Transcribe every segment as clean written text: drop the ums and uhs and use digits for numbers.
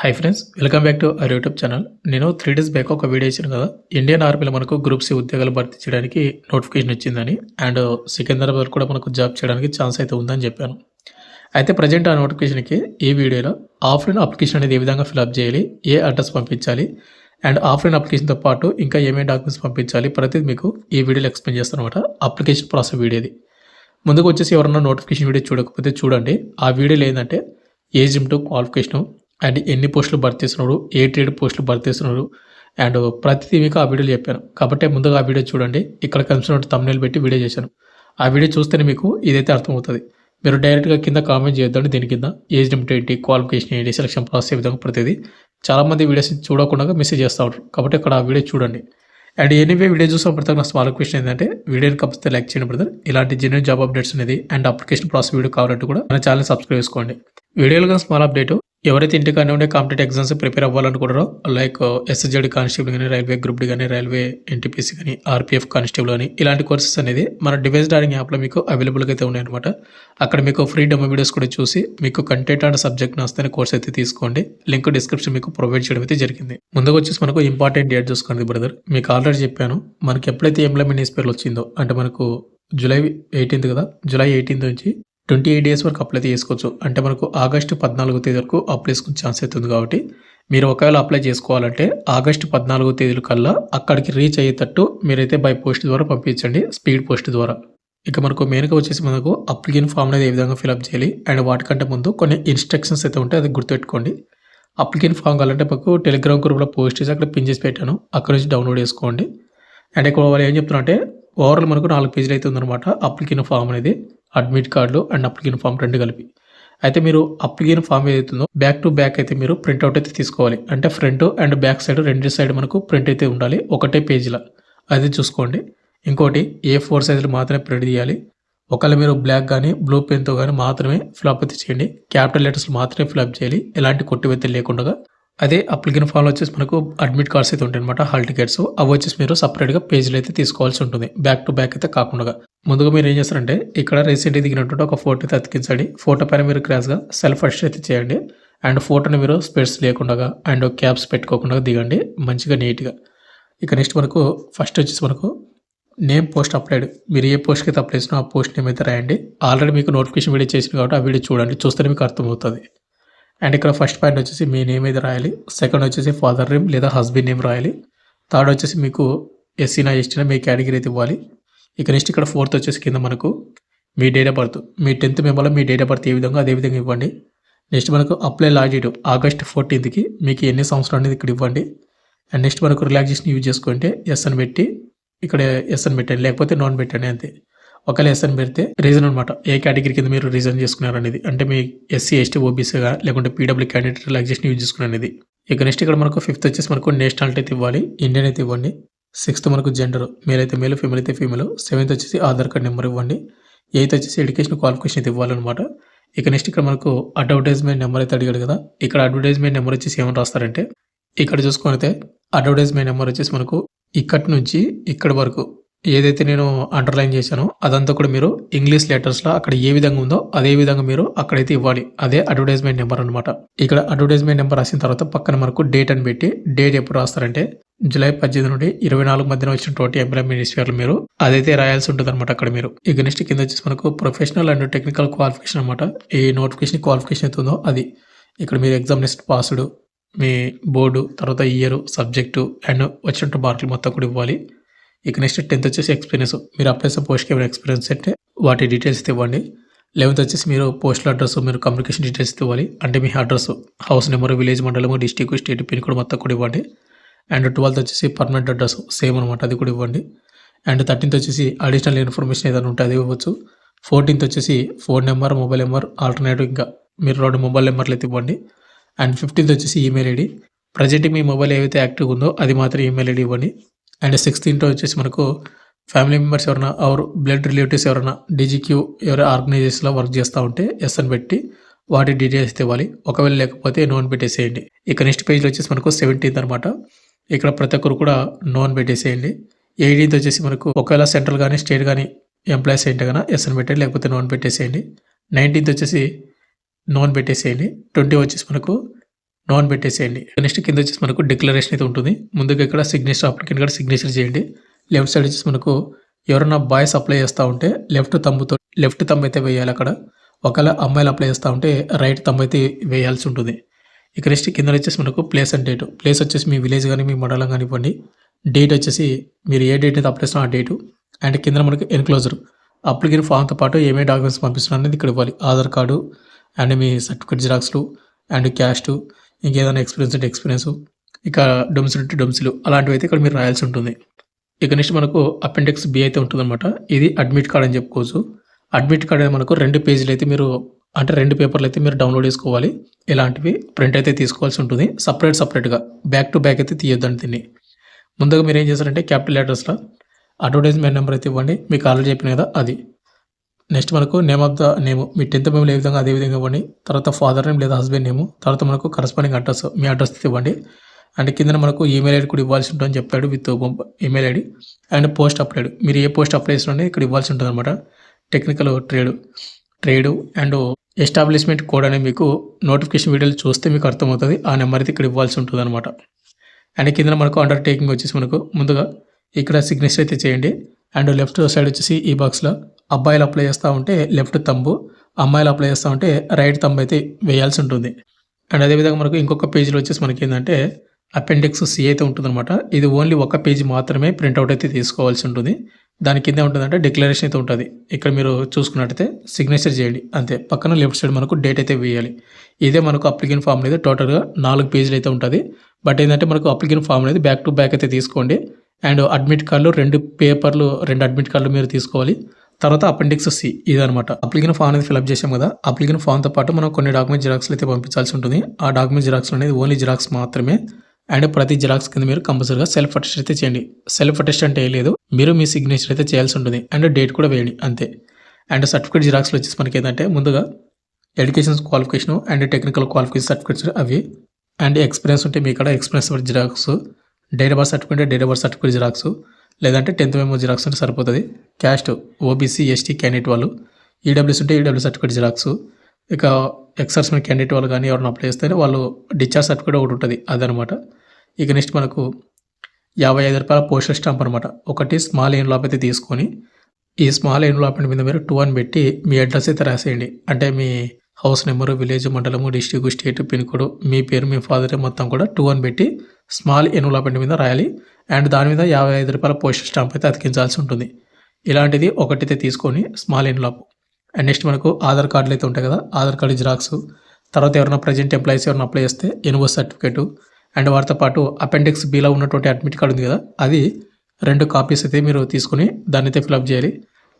Hi friends, welcome back to our YouTube channel. నేను 3 days back ఒక video ఇచ్చాను కదా. ఇండియన్ ఆర్మీలో మనకు గ్రూప్ సి ఉద్యోగాలు భర్తీ చేయడానికి నోటిఫికేషన్ వచ్చిందని అండ్ సికింద్రాబాద్ కూడా మనకు జాబ్ చేయడానికి ఛాన్స్ అయితే ఉందని చెప్పాను. అయితే ప్రజెంట్ ఆ నోటిఫికేషన్కి ఈ వీడియోలో ఆఫ్లైన్ అప్లికేషన్ అనేది ఏ విధంగా ఫిల్అప్ చేయాలి, ఏ అడ్రస్ పంపించాలి అండ్ ఆఫ్లైన్ అప్లికేషన్తో పాటు ఇంకా ఏమేమి డాక్యుమెంట్స్ పంపించాలి ప్రతిదీ మీకు ఈ వీడియోలో ఎక్స్ప్లెయిన్ చేస్తాను అనమాట. అప్లికేషన్ ప్రాసెస్ వీడియోది. ముందుకు వచ్చేసి ఎవరన్నా నోటిఫికేషన్ వీడియో చూడకపోతే చూడండి. ఆ వీడియోలో ఏంటంటే ఏజ్ లిమిట్, క్వాలిఫికేషను అండ్ ఎన్ని పోస్టులు భర్తీ చేస్తున్నారు, ఏ ట్రేడ్ పోస్టులు భర్తీ చేస్తున్నారు అండ్ ప్రతిదీ మీకు ఆ వీడియోలో చెప్పాను. కాబట్టి ముందుగా ఆ వీడియో చూడండి. ఇక్కడ కనిపిస్తున్న తమ్నెయిల్ పెట్టి వీడియో చేశాను. ఆ వీడియో చూస్తేనే మీకు ఇదైతే అర్థమవుతుంది. మీరు డైరెక్ట్గా కింద కామెంట్ చేయొద్దండి. దీని కింద ఏజ్ లిమిట్ ఏంటి, క్వాలిఫికేషన్ ఏంటి, సెలక్షన్ ప్రాసెస్ ఏ విధంగా ప్రతిదీ చాలామంది వీడియోస్ చూడకుండా మెసేజ్ చేస్తూ ఉంటారు. కాబట్టి అక్కడ ఆ వీడియో చూడండి. అండ్ ఎనీవే వీడియో చూసిన ప్రతి నా స్మాల్ క్వశ్చన్ ఏంటంటే వీడియోని కంపల్సరీ లైక్ చేయండి బ్రదర్. ఇలాంటి జెన్యూన్ జాబ్ అప్డేట్స్ అనేది అండ్ అప్లికేషన్ ప్రాసెస్ వీడియో కావాలంటే కూడా మన ఛానల్ సబ్స్క్రైబ్ చేసుకోండి. వీడియోలో కానీ స్మాల్ అప్డేట్ ఎవరైతే ఇంటికానే ఉండే కాంపిటేటివ్ ఎగ్జామ్స్ ప్రిపేర్ అవ్వాలనుకుంటారో లైక్ ఎస్ఎస్జెడ్ కానిస్టేబుల్ కానీ, రైల్వే గ్రూప్ డి కానీ, రైల్వే ఎన్టీపీసీ కానీ, ఆర్పీఎఫ్ కానిస్టేబుల్ కానీ ఇలాంటి కోర్సెస్ అనేది మన డివైస్ డారింగ్ యాప్లో మీకు అవైలబుల్గా అయితే ఉన్నాయన్నమాట. అక్కడ మీకు ఫ్రీ డెమో వీడియోస్ కూడా చూసి మీకు కంటెంట్ అండ్ సబ్జెక్ట్ నచ్చితే కోర్స్ అయితే తీసుకోండి. లింక్ డిస్క్రిప్షన్ మీకు ప్రొవైడ్ చేయడం అయితే జరిగింది. ముందుగా వచ్చేసి మనకు ఇంపార్టెంట్ డేట్ చూసుకోండి బ్రదర్. మీకు ఆల్రెడీ చెప్పాను, మనకి ఎప్పుడైతే ఎంప్లాయ్మెంట్ న్యూస్ పేర్లు వచ్చిందో అంటే మనకు జూలై 18 కదా, జూలై 18 నుంచి 28 డేస్ వరకు అప్లై చేసుకోవచ్చు. అంటే మనకు ఆగస్టు 14వ తేదీ వరకు అప్లై చేసుకునే ఛాన్స్ అవుతుంది. కాబట్టి మీరు ఒకవేళ అప్లై చేసుకోవాలంటే ఆగస్టు 14వ తేదీ కల్లా అక్కడికి రీచ్ అయ్యేటట్టు మీరైతే బై పోస్ట్ ద్వారా పంపించండి, స్పీడ్ పోస్ట్ ద్వారా. ఇక మనకు మెయిన్గా వచ్చేసి మనకు అప్లికేషన్ ఫామ్ అనేది ఏ విధంగా ఫిల్అప్ చేయాలి అండ్ వాటికంటే ముందు కొన్ని ఇన్స్ట్రక్షన్స్ అయితే ఉంటాయి, అది గుర్తుపెట్టుకోండి. అప్లికేషన్ ఫామ్ కావాలంటే మాకు టెలిగ్రామ్ గ్రూప్లో పోస్ట్ చేసి అక్కడ పిన్ చేసి పెట్టాను, అక్కడ నుంచి డౌన్లోడ్ చేసుకోండి. అండ్ ఇక్కడ వాళ్ళు ఏం చెప్తున్నారంటే ఓవరాల్ మనకు 4 పేజీలు అయితే ఉందన్నమాట అప్లికేషన్ ఫామ్ అనేది, అడ్మిట్ కార్డులు అండ్ అప్లికేషన్ ఫామ్ రెండు కలిపి. అయితే మీరు అప్లికేషన్ ఫామ్ ఏదైతుందో బ్యాక్ టు బ్యాక్ అయితే మీరు ప్రింట్అవుట్ అయితే తీసుకోవాలి. అంటే ఫ్రంట్ అండ్ బ్యాక్ సైడ్ రెండు సైడ్ మనకు ప్రింట్ అయితే ఉండాలి ఒకటే పేజీలో, అది చూసుకోండి. ఇంకోటి A4 సైజులు మాత్రమే ప్రింట్ తీయాలి. ఒకవేళ మీరు బ్లాక్ కానీ బ్లూ పెన్తో కానీ మాత్రమే ఫిల్అప్ అయితే చేయండి. క్యాపిటల్ లెటర్స్ మాత్రమే ఫిల్అప్ చేయాలి, ఎలాంటి కొట్టివేతలు లేకుండా. అదే అప్లికేషన్ ఫామ్లో వచ్చేసి మనకు అడ్మిట్ కార్డ్స్ అయితే ఉంటాయి అనమాట, హాల్ టికెట్స్. అవి వచ్చేసి మీరు సపరేట్గా పేజీలు అయితే తీసుకోవాల్సి ఉంటుంది, బ్యాక్ టు బ్యాక్ అయితే కాకుండా. ముందుగా మీరు ఏం చేస్తారంటే ఇక్కడ రీసెంట్గా దిగినట్టు ఒక ఫోటో అయితే అతికించండి. ఫోటో పైన మీరు క్రాస్గా సెల్ఫ్ అటెస్ట్ అయితే చేయండి. అండ్ ఫోటోని మీరు స్పెట్స్ లేకుండా అండ్ క్యాప్స్ పెట్టుకోకుండా దిగండి మంచిగా నీట్గా. ఇక నెక్స్ట్ మనకు ఫస్ట్ వచ్చేసి మనకు నేమ్ పోస్ట్ అప్లైడ్. మీరు ఏ పోస్ట్కి అయితే అప్లై చేసినా ఆ పోస్ట్ నేమ్ అయితే రాయండి. ఆల్రెడీ మీకు నోటిఫికేషన్ వీడియో చేసింది కాబట్టి ఆ వీడియో చూడండి, చూస్తేనే మీకు అర్థమవుతుంది. అండ్ ఇక్కడ ఫస్ట్ పాయింట్ వచ్చేసి మీ నేమ్ అయితే రాయాలి. సెకండ్ వచ్చేసి ఫాదర్ నేమ్ లేదా హస్బెండ్ నేమ్ రాయాలి. థర్డ్ వచ్చేసి మీకు ఎస్సీనా ఎస్టీనా మీ కేటగిరీ అయితే ఇవ్వాలి. ఇక నెక్స్ట్ ఇక్కడ ఫోర్త్ వచ్చేసి కింద మనకు మీ డేట్ ఆఫ్ బర్త్, మీ 10th మెంబర్లో మీ డేట్ ఆఫ్ బర్త్ ఏ విధంగా అదే విధంగా ఇవ్వండి. నెక్స్ట్ మనకు అప్లై లాస్ట్ డేట్ ఆగస్ట్ 14కి మీకు ఎన్ని సంవత్సరాలు అనేది ఇక్కడ ఇవ్వండి. అండ్ నెక్స్ట్ మనకు రిలాక్సేషన్ యూజ్ చేసుకుంటే ఎస్ అని పెట్టి ఇక్కడ ఎస్ అని పెట్టండి, లేకపోతే నాన్ పెట్టండి అంతే. ఒకవేళ ఎస్ అని పెడితే రీజన్ అనమాట, ఏ కేటగిరీ కింద మీరు రీజన్ చేసుకున్నారు అనేది, అంటే మీ ఎస్సీ ఎస్టీ ఓబీసీగా లేకుంటే పీడబ్ల్యూ క్యాండిడేట్ రిలాక్సేషన్ యూజ్ చేసుకున్నారు అనేది. ఇక నెక్స్ట్ ఇక్కడ మనకు 5th వచ్చేసి మనకు నేషనాలిటీ అయితే ఇవ్వాలి, ఇండియన్ అయితే ఇవ్వండి. 6th మనకు జెండర్, మేల్ అయితే మేల్, ఫీమేల్ అయితే ఫీమేల్. 7th వచ్చేసి ఆధార్ కార్డ్ నెంబర్ ఇవ్వండి. 8th వచ్చేసి ఎడ్యుకేషన్ క్వాలిఫికేషన్ అయితే ఇవ్వాలన్నమాట. ఇక నెక్స్ట్ ఇక్కడ మనకు అడ్వర్టైజ్మెంట్ నెంబర్ అయితే అడిగాడు కదా. ఇక్కడ అడ్వర్టైజ్మెంట్ నెంబర్ వచ్చేసి ఏమని రాస్తారంటే ఇక్కడ చూసుకుంటే అడ్వర్టైజ్మెంట్ నెంబర్ వచ్చేసి మనకు ఇక్కడి నుంచి ఇక్కడ వరకు ఏదైతే నేను అండర్లైన్ చేశానో అదంతా కూడా మీరు ఇంగ్లీష్ లెటర్స్లో అక్కడ ఏ విధంగా ఉందో అదే విధంగా మీరు అక్కడైతే ఇవ్వాలి. అదే అడ్వర్టైజ్మెంట్ నెంబర్ అనమాట. ఇక్కడ అడ్వర్టైజ్మెంట్ నెంబర్ రాసిన తర్వాత పక్కన మనకు డేట్ అని పెట్టి, డేట్ ఎప్పుడు రాస్తారంటే జూలై 18 నుండి 24 మధ్యన వచ్చినటువంటి ఎంప్లాయ్మెంట్ న్యూస్ మీరు అదైతే రాయాల్సి ఉంటుంది అనమాట అక్కడ మీరు. ఇక నెక్స్ట్ కింద వచ్చేసి మనకు ప్రొఫెషనల్ అండ్ టెక్నికల్ క్వాలిఫికేషన్ అనమాట. ఈ నోటిఫికేషన్ క్వాలిఫికేషన్ అవుతుందో అది ఇక్కడ మీరు ఎగ్జామినేషన్ పాస్డ్, మీ బోర్డు, తర్వాత ఇయర్, సబ్జెక్టు అండ్ వచ్చినట్టు మార్కులు మొత్తం కూడా ఇవ్వాలి. ఇక నెక్స్ట్ 10th వచ్చేసి ఎక్స్పీరియన్స్, మీరు అప్లై చేసిన పోస్ట్కి ఏమైనా ఎక్స్పీరియన్స్ అంటే వాటి డీటెయిల్స్ ఇవ్వండి. 11th వచ్చేసి మీరు పోస్టల్ అడ్రస్, మీరు కమ్యూనికేషన్ డీటెయిల్స్ ఇవ్వాలి. అంటే మీ అడ్రస్, హౌస్ నెంబర్, విలేజ్, మండలము, డిస్టిక్, స్టేట్, పిన్ కోడ్ మొత్తం కూడా ఇవ్వండి. అండ్ 12th వచ్చేసి పర్మనెంట్ అడ్రస్ సేమ్ అనమాట, అది కూడా ఇవ్వండి. అండ్ 13th వచ్చేసి అడిషనల్ ఇన్ఫర్మేషన్ ఏదైనా ఉంటే అది ఇవ్వచ్చు. 14th వచ్చేసి phone number, mobile number, alternative ఇంకా మీరు 2 మొబైల్ నెంబర్లు అయితే ఇవ్వండి. అండ్ 15th వచ్చేసి ఈమెయిల్ ఐడి, ప్రజెంట్ మీ మొబైల్ ఏవైతే యాక్టివ్ ఉందో అది మాత్రం ఈమెయిల్ ఐడి ఇవ్వండి. అండ్ 16th వచ్చేసి మనకు ఫ్యామిలీ మెంబర్స్ ఎవరైనా ఆర్ బ్లడ్ రిలేటివ్స్ ఎవరైనా డీజీక్యూ ఎవరైనా ఆర్గనైజేషన్లో వర్క్ చేస్తూ ఉంటే ఎస్ అని పెట్టి వాటి డీటెయిల్స్ ఇవ్వాలి. ఒకవేళ లేకపోతే నోన్ పెట్టేసేయండి. ఇక నెక్స్ట్ పేజ్లో వచ్చేసి మనకు 17th అనమాట. ఇక్కడ ప్రతి ఒక్కరు కూడా నోన్ పెట్టేసేయండి. 18th వచ్చేసి మనకు ఒకవేళ సెంట్రల్ కానీ స్టేట్ కానీ ఎంప్లాయీస్ ఏంటి కన్నా ఎస్ అని పెట్టండి, లేకపోతే నోన్ పెట్టేసేయండి. 19th వచ్చేసి నోన్ పెట్టేసేయండి. 20 వచ్చేసి మనకు నో అని పెట్టేసేయండి. నెక్స్ట్ కింద వచ్చేసి మనకు డిక్లరేషన్ అయితే ఉంటుంది. ముందుగా ఇక్కడ సిగ్నేచర్ అప్లికెంట్ కూడా సిగ్నేచర్ చేయండి. లెఫ్ట్ సైడ్ వచ్చేసి మనకు ఎవరైనా బాయ్స్ అప్లై చేస్తూ ఉంటే లెఫ్ట్ థంబ్ అయితే వేయాలి అక్కడ. ఒకవేళ అమ్మాయిలు అప్లై చేస్తూ ఉంటే రైట్ థంబ్ అయితే వేయాల్సి ఉంటుంది. ఇక నెక్స్ట్ కింద వచ్చేసి మనకు ప్లేస్ అండ్ డేటు. ప్లేస్ వచ్చేసి మీ విలేజ్ కానీ మీ మండలం కానీ ఇవ్వండి. డేట్ వచ్చేసి మీరు ఏ డేట్ అయితే అప్లై చేస్తున్నా ఆ డేటు. అండ్ కింద మనకు ఎన్క్లోజర్ అప్లికేషన్ ఫామ్తో పాటు ఏమేమి డాక్యుమెంట్స్ పంపిస్తున్నారు అనేది ఇక్కడ ఇవ్వాలి. ఆధార్ కార్డు అండ్ మీ సర్టిఫికేట్ జిరాక్స్లు అండ్ క్యాస్ట్, ఇంకేదైనా ఎక్స్పీరియన్స్ అంటే ఎక్స్పీరియన్స్, ఇక డొమిసిల్ అంటే డొమిసిల్, అలాంటివి అయితే ఇక్కడ మీరు రాయాల్సి ఉంటుంది. ఇక నెక్స్ట్ మనకు అపెండిక్స్ బి అయితే ఉంటుందన్నమాట. ఇది అడ్మిట్ కార్డ్ అని చెప్పుకోవచ్చు. అడ్మిట్ కార్డ్ అనేది మనకు 2 పేజీలు అయితే మీరు అంటే 2 పేపర్లు అయితే మీరు డౌన్లోడ్ చేసుకోవాలి. ఇలాంటివి ప్రింట్ అయితే తీసుకోవాల్సి ఉంటుంది. సపరేట్గా బ్యాక్ టు బ్యాక్ అయితే తీయొద్దండి దీన్ని. ముందుగా మీరు ఏం చేస్తారంటే క్యాపిటల్ లెటర్స్లో అడ్వర్టైజ్మెంట్ నెంబర్ అయితే ఇవ్వండి. మీకు ఆల్రెడీ చెప్పిన కదా అది. నెక్స్ట్ మనకు name of the name, me 10th మెమోలో ఏ విధంగా అదే విధంగా ఇవ్వండి. తర్వాత ఫాదర్ నేమ్ లేదా హస్బెండ్ నేమ్, తర్వాత మనకు కరస్పాండింగ్ అడ్రస్, మీ అడ్రస్ ఇవ్వండి. అండ్ కింద మనకు ఈమెయిల్ ఐడి కూడా ఇవ్వాల్సి ఉంటుందని చెప్పాడు, with email ID and post applied. మీరు ఏ పోస్ట్ అప్లై చేసిన ఇక్కడ ఇవ్వాల్సి ఉంటుంది అనమాట. Technical trade and establishment code అనేది మీకు నోటిఫికేషన్ వీడియోలు చూస్తే మీకు అర్థమవుతుంది. ఆ నెంబర్ అయితే ఇక్కడ ఇవ్వాల్సి ఉంటుంది అనమాట. అండ్ కింద మనకు అండర్టేకింగ్ వచ్చేసి మనకు ముందుగా ఇక్కడ సిగ్నేచర్ అయితే చేయండి. అండ్ లెఫ్ట్ సైడ్ వచ్చేసి ఈ బాక్స్లో అబ్బాయిలు అప్లై చేస్తూ ఉంటే లెఫ్ట్ థంబ్, అమ్మాయిలు అప్లై చేస్తూ ఉంటే రైట్ థంబ్ అయితే వేయాల్సి ఉంటుంది. అండ్ అదేవిధంగా మనకు ఇంకొక పేజీలో వచ్చేసి మనకి ఏంటంటే అపెండిక్స్ సి అయితే ఉంటుందన్నమాట. ఇది ఓన్లీ ఒక పేజీ మాత్రమే ప్రింట్అవుట్ అయితే తీసుకోవాల్సి ఉంటుంది. దాని కింద ఉంటుందంటే డిక్లరేషన్ అయితే ఉంటుంది. ఇక్కడ మీరు చూసుకున్నట్టయితే సిగ్నేచర్ చేయండి అంతే. పక్కన లెఫ్ట్ సైడ్ మనకు డేట్ అయితే వేయాలి. ఇదే మనకు అప్లికేషన్ ఫామ్ అనేది టోటల్గా 4 పేజీలు అయితే ఉంటుంది. బట్ ఏంటంటే మనకు అప్లికేషన్ ఫామ్ అనేది బ్యాక్ టు బ్యాక్ అయితే తీసుకోండి. అండ్ అడ్మిట్ కార్డులు 2 అడ్మిట్ కార్డులు మీరు తీసుకోవాలి. తర్వాత అపెండిక్స్ సి ఇదనమాట. అప్లికేషన్ ఫామ్ అనేది ఫిల్అప్ చేసాం కదా, అప్లికేషన్ ఫామ్తో పాటు మనం కొన్ని డాక్యుమెంట్ జిరాక్స్లు అయితే పంపించాల్సి ఉంటుంది. ఆ డాక్యుమెంట్ జిరాక్స్ అనేది ఓన్లీ జిరాక్స్ మాత్రమే. అండ్ ప్రతి జిరాక్స్ కింద మీరు కంపల్సరీగా సెల్ఫ్ అటెస్ట్ అయితే చేయండి. సెల్ఫ్ అటెస్ట్ అంటే లేదు, మీరు మీ సిగ్నేచర్ అయితే చేయాల్సి ఉంటుంది. అండ్ డేట్ కూడా వేయండి అంతే. అండ్ సర్టిఫికేట్ జిరాక్స్లో వచ్చేసి మనకి ఏంటంటే ముందుగా education qualification and technical qualification certificates అవి, అండ్ ఎక్స్పీరియన్స్ ఉంటే మీ ఇక్కడ experience xerox, date of birth certificate xerox, లేదంటే 10th మెమో జిరాక్స్ అంటే సరిపోతుంది. క్యాస్ట్ ఓబీసీ ఎస్టీ క్యాండిడేట్ వాళ్ళు, ఈడబ్ల్యూస్ ఉంటే ఈడబ్ల్యూ సర్టిఫికేట్ జిరాక్స్, ఇక ఎక్సర్స్మెంట్ క్యాండిడేట్ వాళ్ళు కానీ ఎవరైనా అప్లై చేస్తే వాళ్ళు డిశ్చార్జ్ సర్టిఫికేట్ ఒకటి ఉంటుంది అదనమాట. ఇక నెక్స్ట్ మనకు ₹55 పోస్టల్ స్టాంప్ అనమాట. ఒకటి స్మాల్ ఎన్వలప్ అయితే తీసుకొని ఈ స్మాల్ ఎన్వలప్ మీద మీరు 2 అని పెట్టి మీ అడ్రస్ అయితే రాసేయండి. అంటే మీ హౌస్ నెంబరు, విలేజ్, మండలము, డిస్ట్రిక్ట్, స్టేట్, పిన్ కోడ్, మీ పేరు, మీ ఫాదర్ మొత్తం కూడా 2 అని పెట్టి స్మాల్ ఎన్వలప్ మీద రాయాలి. అండ్ దాని మీద ₹55 పోస్టల్ స్టాంప్ అయితే అతికించాల్సి ఉంటుంది. ఇలాంటిది ఒకటైతే తీసుకొని స్మాల్ ఎన్వలప్. అండ్ నెక్స్ట్ మనకు ఆధార్ కార్డులు అయితే ఉంటాయి కదా, ఆధార్ కార్డు జిరాక్స్, తర్వాత ఎవరైనా ప్రజెంట్ ఎంప్లాయీస్ ఎవరైనా అప్లై చేస్తే ఎన్ఓసి సర్టిఫికేటు, అండ్ వాటితో పాటు అపెండిక్స్ బిలో ఉన్నటువంటి అడ్మిట్ కార్డు ఉంది కదా, అది 2 కాపీస్ అయితే మీరు తీసుకొని దాన్ని అయితే ఫిల్అప్ చేయాలి.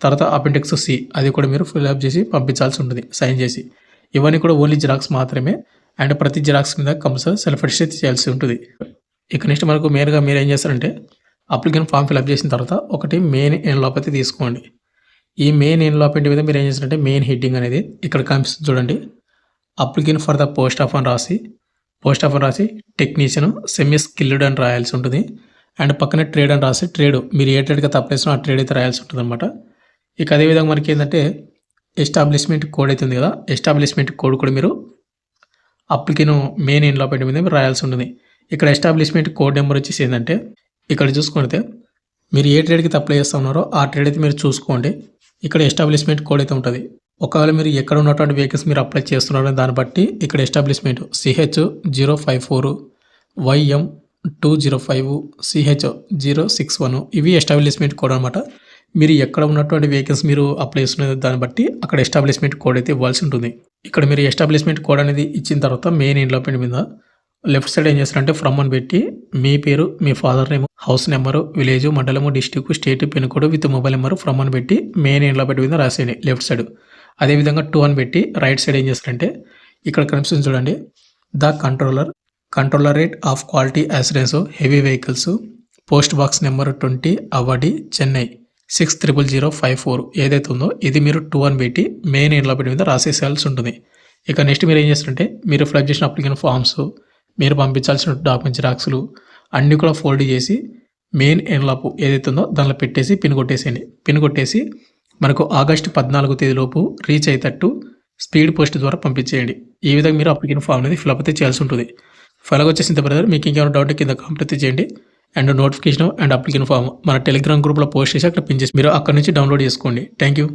తర్వాత అపెండిక్స్ సి అది కూడా మీరు ఫిల్అప్ చేసి పంపించాల్సి ఉంటుంది సైన్ చేసి. ఇవన్నీ కూడా ఓన్లీ జిరాక్స్ మాత్రమే. అండ్ ప్రతి జిరాక్స్ మీద కంపల్సరీ సెల్ఫ్ అటెస్ట్ అయితే చేయాల్సి ఉంటుంది. ఇక నెక్స్ట్ మనకు మెయిన్గా మీరు ఏం చేస్తారంటే అప్లికేషన్ ఫామ్ ఫిల్అప్ చేసిన తర్వాత ఒకటి మెయిన్ ఎన్వలప్ అయితే తీసుకోండి. ఈ మెయిన్ ఎన్వలప్ మీద మీరు ఏం చేస్తారంటే మెయిన్ హెడ్డింగ్ అనేది ఇక్కడ కనిపిస్తుంది చూడండి, application for the post of అని రాసి టెక్నీషియన్ సెమీ స్కిల్డ్ అని రాయాల్సి ఉంటుంది. అండ్ పక్కనే ట్రేడ్ అని రాసి ట్రేడ్ మీరు ఏ ట్రేడ్కి అప్లై చేసినా ఆ ట్రేడ్ అయితే రాయాల్సి ఉంటుంది అనమాట. ఇక అదేవిధంగా మనకి ఏంటంటే ఎస్టాబ్లిష్మెంట్ కోడ్ అయితే ఉంది కదా, ఎస్టాబ్లిష్మెంట్ కోడ్ కూడా మీరు అప్లికేషన్ మెయిన్ ఎన్వలప్ మీద మీరు రాయాల్సి ఉంటుంది. ఇక్కడ ఎస్టాబ్లిష్మెంట్ కోడ్ నెంబర్ వచ్చేసి ఏంటంటే ఇక్కడ చూసుకుంటే మీరు ఏ ట్రేడ్కి అప్లై చేస్తూ ఉన్నారో ఆ ట్రేడ్ అయితే మీరు చూసుకోండి. ఇక్కడ ఎస్టాబ్లిష్మెంట్ కోడ్ అయితే ఉంటుంది. ఒకవేళ మీరు ఎక్కడ ఉన్నటువంటి వెహికల్స్ మీరు అప్లై చేస్తున్నారో దాన్ని బట్టి ఇక్కడ ఎస్టాబ్లిష్మెంట్ CH054 YM205 CH061 ఇవి ఎస్టాబ్లిష్మెంట్ కోడ్ అనమాట. మీరు ఎక్కడ ఉన్నటువంటి వెహికల్స్ మీరు అప్లై చేస్తున్న దాన్ని బట్టి అక్కడ ఎస్టాబ్లిష్మెంట్ కోడ్ అయితే ఇవ్వాల్సి ఉంటుంది. ఇక్కడ మీరు ఎస్టాబ్లిష్మెంట్ కోడ్ అనేది ఇచ్చిన తర్వాత మెయిన్ ఎన్వలప్ మీద లెఫ్ట్ సైడ్ ఏం చేస్తారంటే ఫ్రమ్ అని పెట్టి మీ పేరు, మీ father name, house number, village, మండలము, district, state, pin code with mobile number from అని పెట్టి మెయిన్ ఎన్వలప్ మీద రాసేయండి లెఫ్ట్ సైడ్. అదేవిధంగా 2 అని పెట్టి రైట్ సైడ్ ఏం చేస్తారంటే ఇక్కడ కనిపిస్తుంది చూడండి, the controllerate of quality assurance heavy vehicles post box number 20 Avadi Chennai 600054 ఏదైతే ఉందో ఇది మీరు 2 అని పెట్టి మెయిన్ ఎన్వలప్ మీద రాసేసేయాల్సి ఉంటుంది. ఇక నెక్స్ట్ మీరు ఏం చేస్తారంటే మీరు ఫిల్అప్ చేసిన అప్లికేషన్ ఫామ్స్, మీరు పంపించాల్సిన డాక్యుమెంట్ జిరాక్స్లు అన్నీ కూడా ఫోల్డ్ చేసి మెయిన్ ఎన్వలప్ ఏదైతే ఉందో దానిలో పెట్టేసి పిన్ కొట్టేసేయండి. పిన్ కొట్టేసి మనకు ఆగస్టు 14 తేదీలోపు రీచ్ అయ్యేటట్టు స్పీడ్ పోస్ట్ ద్వారా పంపించేయండి. ఈ విధంగా మీరు అప్లికేషన్ ఫామ్ అనేది ఫిలప్ అయితే చేయాల్సి ఉంటుంది. ఫైనల్‌గా వచ్చేసి ఇంతే బ్రదర్. మీకు ఇంకేమైనా డౌట్ కింద కామెంట్ అయితే చేయండి. And notification and application form మన టెలిగ్రామ్ గ్రూప్‌లో పోస్ట్ చేసి అక్కడ పిన్ చేసి మీరు అక్కడి నుంచి డౌన్లోడ్ చేసుకోండి. Thank you.